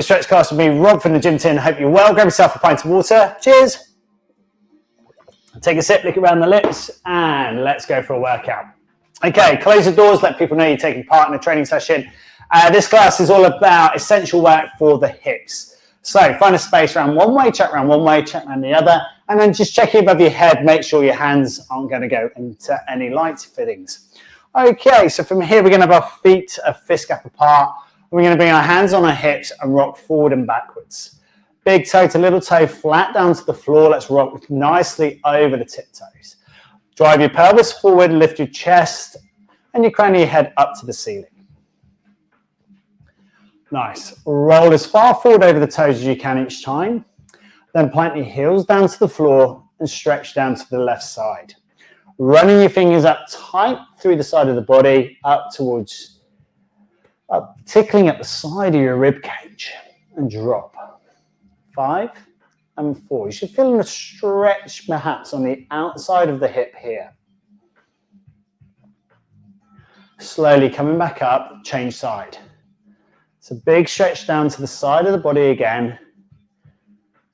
Stretch class with me, Rob from the gym tin. Hope you're well. Grab yourself a pint of water. Cheers. Take a sip, lick around the lips, and let's go for a workout. Okay, close the doors, let people know you're taking part in a training session. This class is all about essential work for the hips. So find a space around one way, check around one way, check around the other, and then just checking above your head, make sure your hands aren't going to go into any light fittings. Okay, so from here we're going to have our feet a fist gap apart. We're going to bring our hands on our hips and rock forward and backwards. Big toe to little toe flat down to the floor. Let's rock nicely over the tiptoes. Drive your pelvis forward, lift your chest, and you crown your head up to the ceiling. Nice. Roll as far forward over the toes as you can each time. Then plant your heels down to the floor and stretch down to the left side. Running your fingers up tight through the side of the body, up towards, tickling at the side of your rib cage, and drop. 5 and 4. You should feel a stretch perhaps on the outside of the hip here. Slowly coming back up, change side. It's a big stretch down to the side of the body again.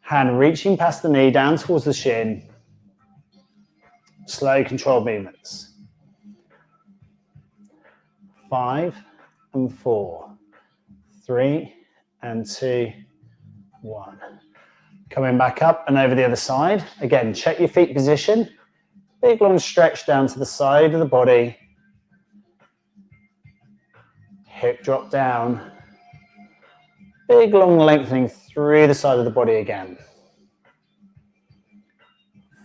Hand reaching past the knee down towards the shin. Slow controlled movements. 5 and 4. 3 and 2. 1. Coming back up and over the other side. Again, check your feet position. Big long stretch down to the side of the body. Hip drop down. Big long lengthening through the side of the body again.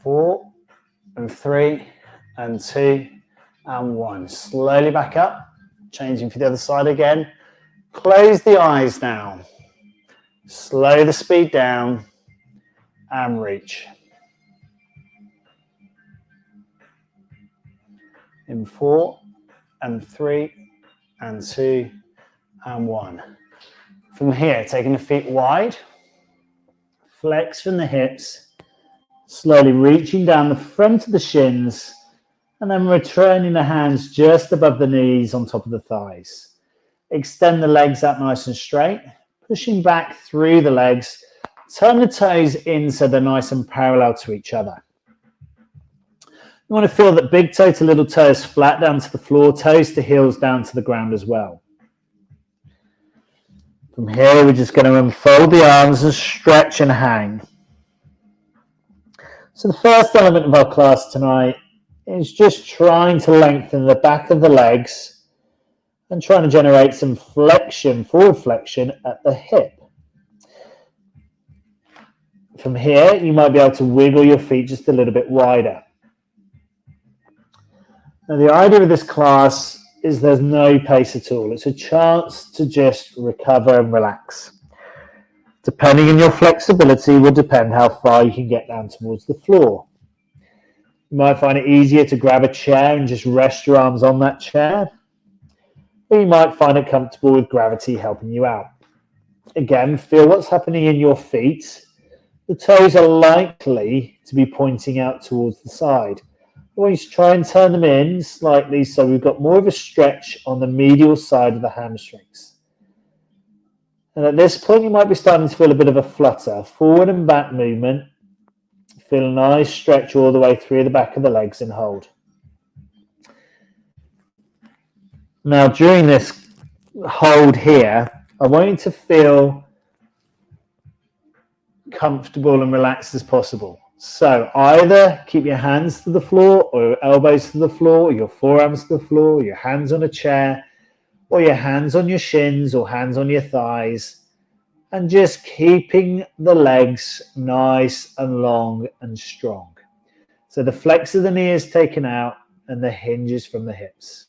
4 and 3 and 2 and 1. Slowly back up. Changing for the other side again. Close the eyes now. Slow the speed down and reach. In 4 and 3 and 2 and 1. From here, taking the feet wide, flex from the hips, slowly reaching down the front of the shins, and then returning the hands just above the knees on top of the thighs. Extend the legs out nice and straight. Pushing back through the legs, turn the toes in so they're nice and parallel to each other. You want to feel that big toe to little toe is flat down to the floor, toes to heels down to the ground as well. From here, we're just going to unfold the arms and stretch and hang. So the first element of our class tonight is just trying to lengthen the back of the legs and trying to generate some flexion, forward flexion at the hip. From here, you might be able to wiggle your feet just a little bit wider. Now, the idea of this class is there's no pace at all. It's a chance to just recover and relax. Depending on your flexibility will depend how far you can get down towards the floor. You might find it easier to grab a chair and just rest your arms on that chair. Or you might find it comfortable with gravity helping you out. Again, feel what's happening in your feet. The toes are likely to be pointing out towards the side. I want you to try and turn them in slightly so we've got more of a stretch on the medial side of the hamstrings. And at this point, you might be starting to feel a bit of a flutter. Forward and back movement. Feel a nice stretch all the way through the back of the legs and hold. Now, during this hold here, I want you to feel comfortable and relaxed as possible. So either keep your hands to the floor or your elbows to the floor, or your forearms to the floor, or your hands on a chair, or your hands on your shins or hands on your thighs, and just keeping the legs nice and long and strong. So the flex of the knee is taken out and the hinges from the hips.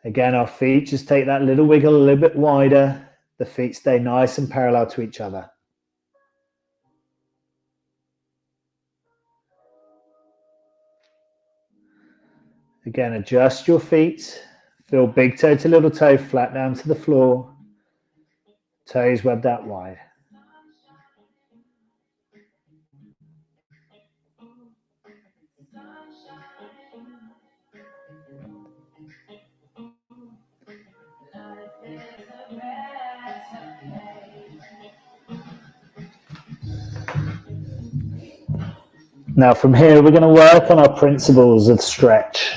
Again, our feet just take that little wiggle a little bit wider. The feet stay nice and parallel to each other. Again, adjust your feet. Feel big toe to little toe flat down to the floor. Toes webbed out wide. Now from here, we're going to work on our principles of stretch.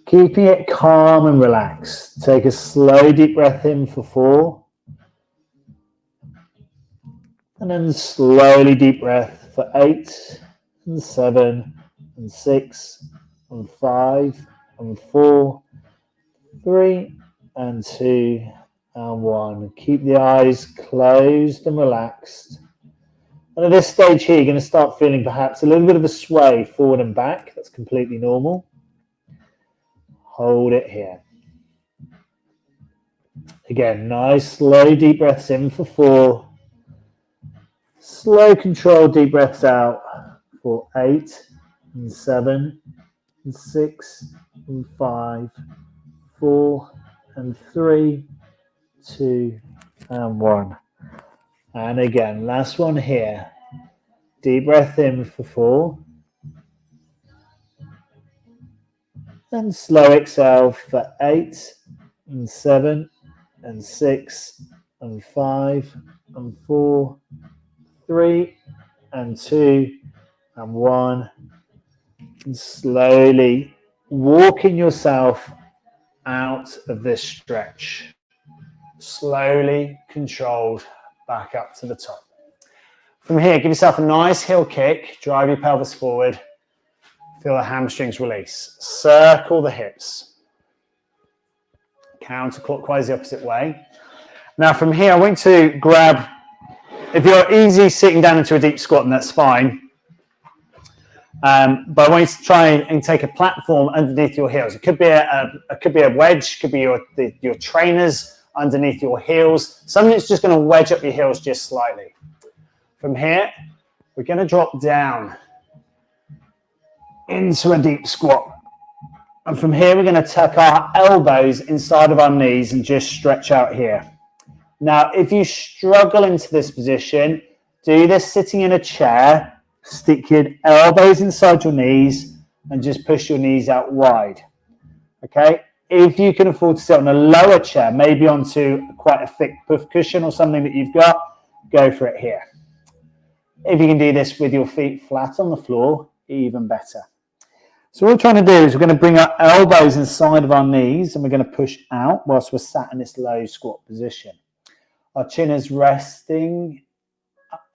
Keeping it calm and relaxed. Take a slow deep breath in for 4. And then slowly deep breath for 8 and 7 and 6 and 5 and 4, 3 and 2 and 1. Keep the eyes closed and relaxed. And at this stage here, you're going to start feeling perhaps a little bit of a sway forward and back. That's completely normal. Hold it here. Again, nice slow deep breaths in for 4. Slow controlled deep breaths out for 8 and 7 and 6 and 5, 4 and 3, 2 and 1. And again, last one here. Deep breath in for 4. And slow exhale for 8 and 7 and 6 and 5 and 4, 3 and 2 and 1. And slowly walking yourself out of this stretch. Slowly controlled back up to the top. From here, give yourself a nice heel kick. Drive your pelvis forward. Feel the hamstrings release. Circle the hips. Counterclockwise the opposite way. Now from here, I want to grab, if you're easy sitting down into a deep squat, then that's fine. But I want you to try and take a platform underneath your heels. It could be a wedge, could be your trainers underneath your heels. Something that's just going to wedge up your heels just slightly. From here, we're going to drop down into a deep squat. And from here, we're going to tuck our elbows inside of our knees and just stretch out here. Now, if you struggle into this position, do this sitting in a chair. Stick your elbows inside your knees and just push your knees out wide. Okay? If you can afford to sit on a lower chair, maybe onto quite a thick puff cushion or something that you've got, go for it here. If you can do this with your feet flat on the floor, even better. So what we're trying to do is we're going to bring our elbows inside of our knees and we're going to push out whilst we're sat in this low squat position. Our chin is resting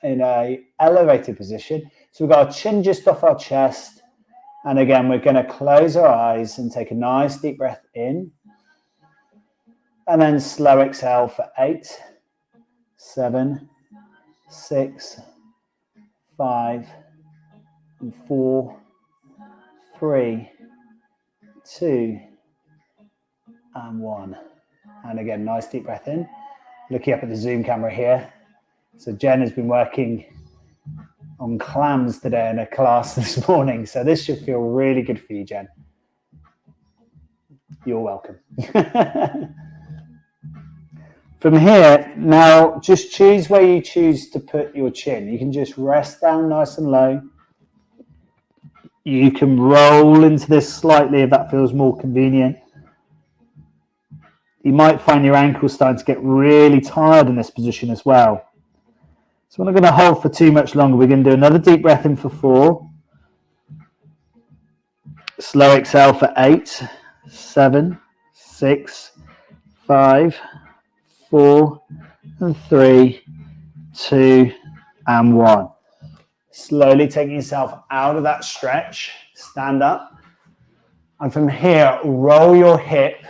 in an elevated position. So we've got our chin just off our chest. And again, we're going to close our eyes and take a nice deep breath in. And then slow exhale for 8, 7, 6, 5, and 4, 3, 2, and 1. And again, nice deep breath in. Looking up at the Zoom camera here. So Jen has been working on clams today in a class this morning. So this should feel really good for you, Jen. You're welcome. From here, now just choose where you choose to put your chin. You can just rest down nice and low. You can roll into this slightly if that feels more convenient. You might find your ankles starting to get really tired in this position as well. So we're not going to hold for too much longer. We're going to do another deep breath in for 4. Slow exhale for 8, 7, 6, 5, 4, and 3, 2, and 1. Slowly taking yourself out of that stretch. Stand up. And from here, roll your hip.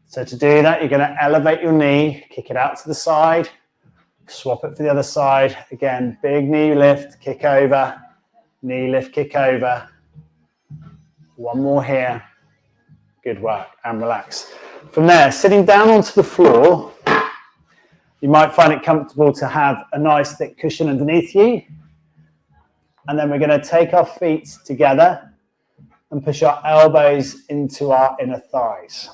So to do that, you're going to elevate your knee, kick it out to the side, swap it for the other side. Again, big knee lift, kick over, knee lift, kick over. One more here. Good work, and relax. From there, sitting down onto the floor, you might find it comfortable to have a nice thick cushion underneath you. And then we're going to take our feet together and push our elbows into our inner thighs.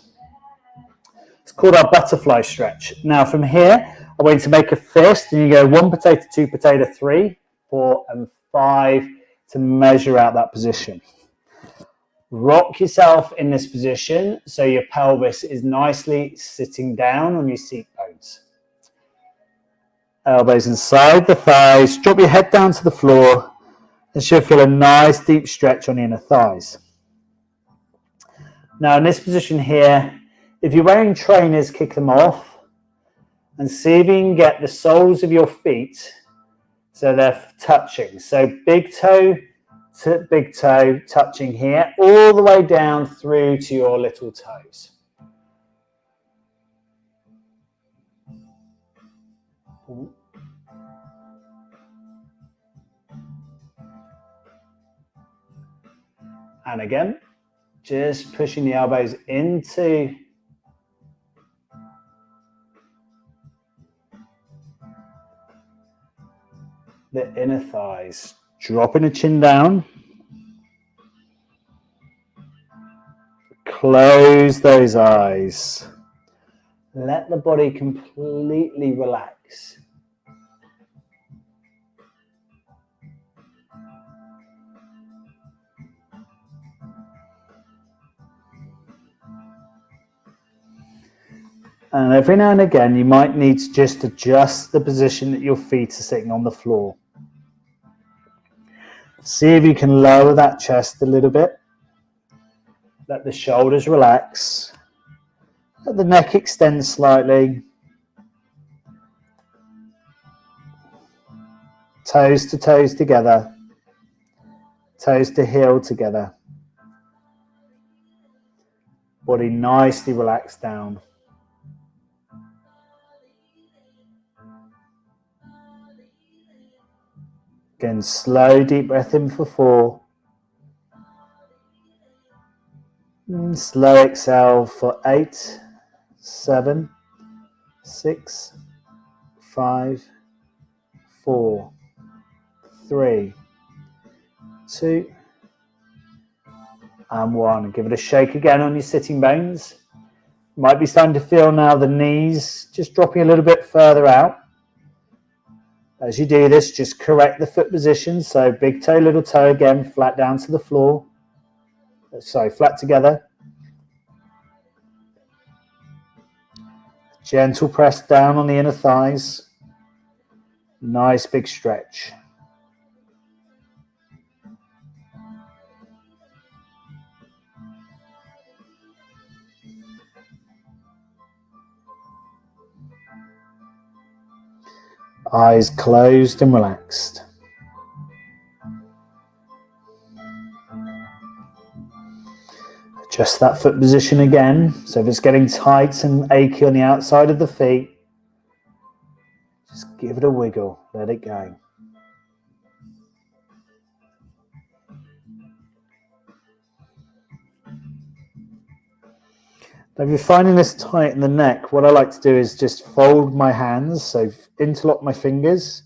It's called our butterfly stretch. Now from here, I'm going to make a fist and you go 1 potato, 2 potato, 3, 4 and 5 to measure out that position. Rock yourself in this position so your pelvis is nicely sitting down on your seat bones. Elbows inside the thighs. Drop your head down to the floor and she'll feel a nice deep stretch on the inner thighs. Now in this position here, if you're wearing trainers, kick them off and see if you can get the soles of your feet so they're touching. So big toe to big toe touching here, all the way down through to your little toes. And again, just pushing the elbows into the inner thighs. Dropping the chin down. Close those eyes. Let the body completely relax. And every now and again, you might need to just adjust the position that your feet are sitting on the floor. See if you can lower that chest a little bit. Let the shoulders relax. Let the neck extend slightly. Toes to toes together. Toes to heel together. Body nicely relaxed down. Again, slow deep breath in for 4. And slow exhale for 8, 7, 6, 5, 4, 3, 2, and 1. Give it a shake again on your sitting bones. Might be starting to feel now the knees just dropping a little bit further out. As you do this, just correct the foot position. So big toe, little toe again, flat down to the floor. Sorry, flat together. Gentle press down on the inner thighs. Nice big stretch. Eyes closed and relaxed. Adjust that foot position again. So if it's getting tight and achy on the outside of the feet, just give it a wiggle, let it go. Now if you're finding this tight in the neck, what I like to do is just fold my hands, so interlock my fingers,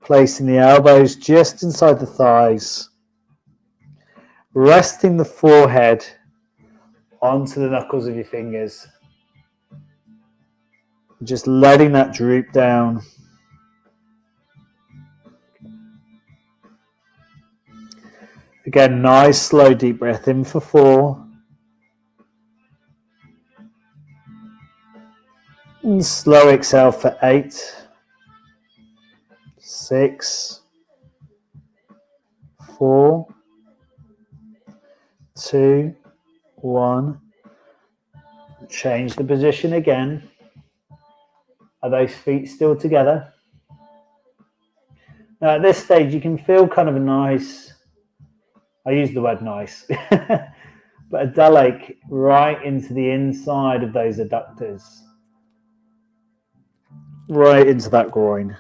placing the elbows just inside the thighs, resting the forehead onto the knuckles of your fingers, just letting that droop down. Again, nice slow deep breath in for 4. And slow exhale for 8, 6, 4, 2, 1. Change the position again. Are those feet still together? Now at this stage you can feel kind of a nice, I use the word nice, but a dull ache right into the inside of those adductors. Right into that groin.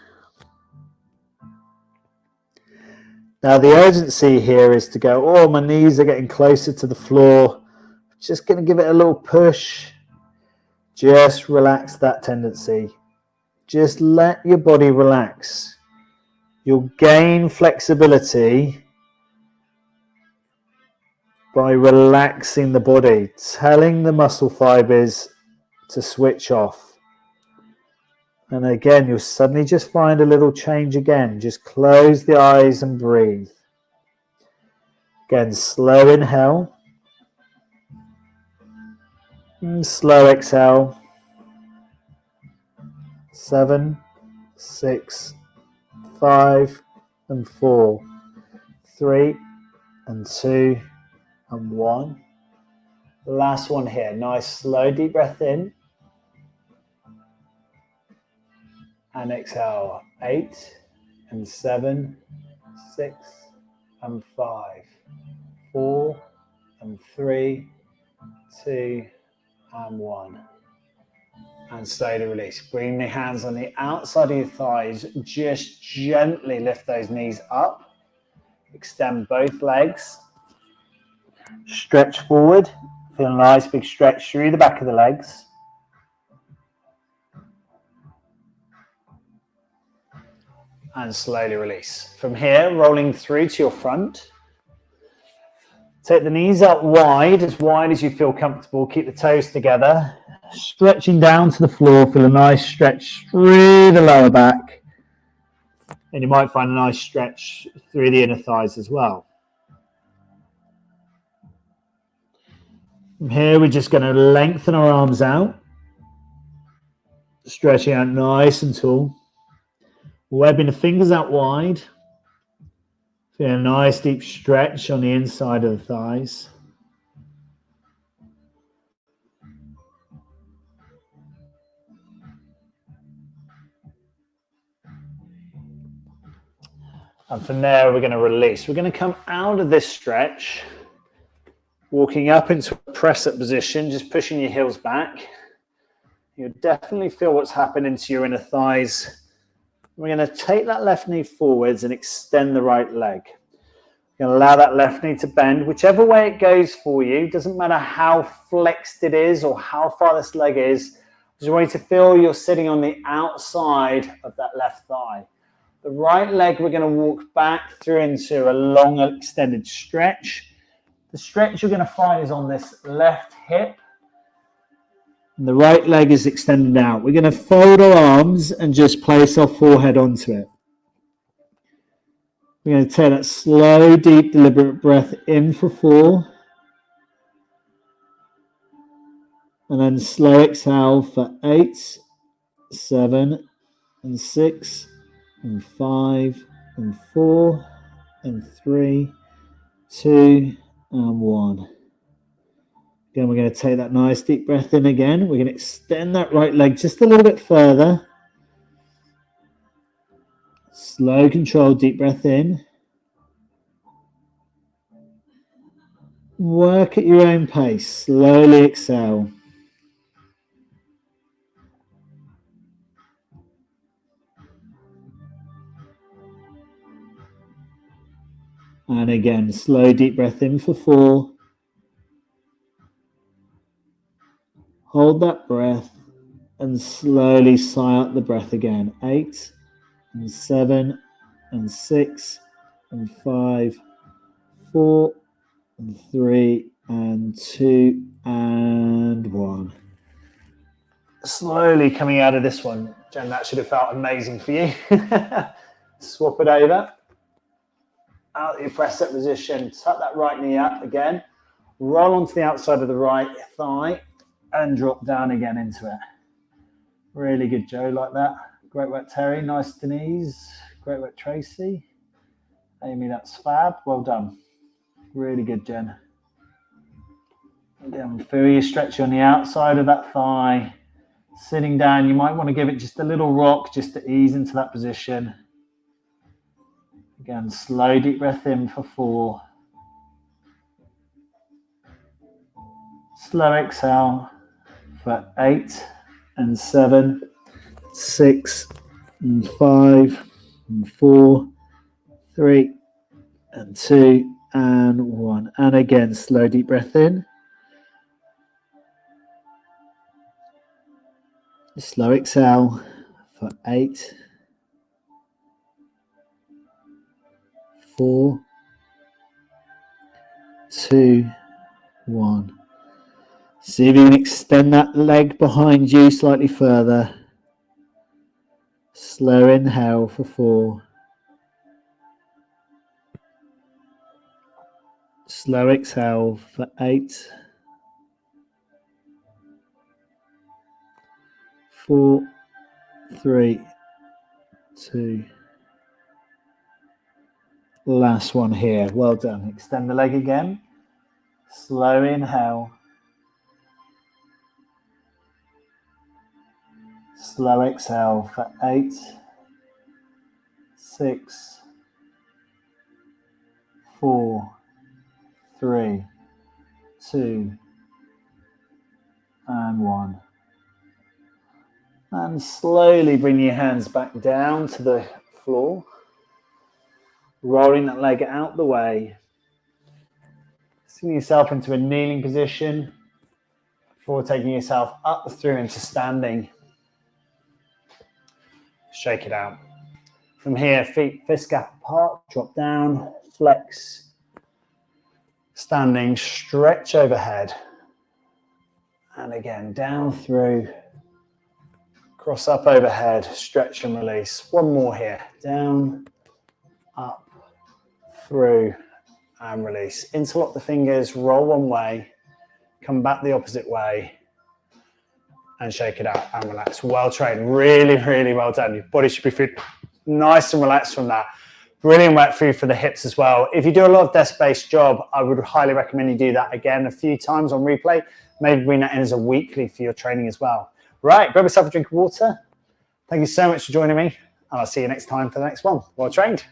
Now the urgency here is to go, oh, my knees are getting closer to the floor. Just going to give it a little push. Just relax that tendency. Just let your body relax. You'll gain flexibility by relaxing the body, telling the muscle fibers to switch off. And again, you'll suddenly just find a little change again. Just close the eyes and breathe. Again, slow inhale. And slow exhale. 7, 6, 5, and 4, 3, and 2, and 1. Last one here. Nice slow deep breath in. And exhale. 8, and 7, 6, and 5, 4, and 3, 2, and 1. And slowly release. Bring the hands on the outside of your thighs. Just gently lift those knees up. Extend both legs. Stretch forward. Feel a nice big stretch through the back of the legs. And slowly release. From here, rolling through to your front. Take the knees up wide as you feel comfortable. Keep the toes together. Stretching down to the floor. Feel a nice stretch through the lower back. And you might find a nice stretch through the inner thighs as well. From here, we're just going to lengthen our arms out. Stretching out nice and tall. Webbing the fingers out wide. Feel a nice deep stretch on the inside of the thighs. And from there, we're going to release. We're going to come out of this stretch, walking up into a press-up position, just pushing your heels back. You'll definitely feel what's happening to your inner thighs. We're going to take that left knee forwards and extend the right leg. You're going to allow that left knee to bend, whichever way it goes for you. Doesn't matter how flexed it is or how far this leg is. Just want you to feel you're sitting on the outside of that left thigh. The right leg, we're going to walk back through into a long extended stretch. The stretch you're going to find is on this left hip. And the right leg is extended out. We're going to fold our arms and just place our forehead onto it. We're going to take that slow, deep, deliberate breath in for 4. And then slow exhale for 8, 7, and 6, and 5, and 4, and 3, 2, and 1. Again, we're going to take that nice deep breath in again. We're going to extend that right leg just a little bit further. Slow, controlled, deep breath in. Work at your own pace. Slowly exhale. And again, slow, deep breath in for 4. Hold that breath and slowly sigh out the breath again. 8, and 7, and 6, and 5, 4, and 3, and 2, and 1. Slowly coming out of this one. Jen, that should have felt amazing for you. Swap it over. Out of your press-up position. Tuck that right knee up again. Roll onto the outside of the right thigh and drop down again into it. Really good, Joe, like that. Great work, Terry. Nice, Denise. Great work, Tracy. Amy, that's fab. Well done. Really good, Jen. Again, feel you stretch on the outside of that thigh. Sitting down, you might want to give it just a little rock just to ease into that position. Again, slow deep breath in for 4. Slow exhale for 8, and 7, 6, and 5, and 4, 3, and 2, and 1. And again, slow deep breath in. Slow exhale for 8, 4, 2, 1. See if you can extend that leg behind you slightly further. Slow inhale for 4. Slow exhale for 8, 4, 3, 2. Last one here. Well done. Extend the leg again. Slow inhale. Slow exhale for 8, 6, 4, 3, 2, and 1. And slowly bring your hands back down to the floor. Rolling that leg out the way. Sitting yourself into a kneeling position before taking yourself up through into standing. Shake it out. From here, feet fist gap apart, drop down, flex. Standing, stretch overhead. And again, down through. Cross up overhead, stretch and release. One more here. Down, up, through, and release. Interlock the fingers, roll one way, come back the opposite way, and shake it out and relax. Well trained. Really, really well done. Your body should be feeling nice and relaxed from that. Brilliant work for you for the hips as well. If you do a lot of desk-based job, I would highly recommend you do that again a few times on replay. Maybe bring that in as a weekly for your training as well. Right, grab yourself a drink of water. Thank you so much for joining me, and I'll see you next time for the next one. Well trained.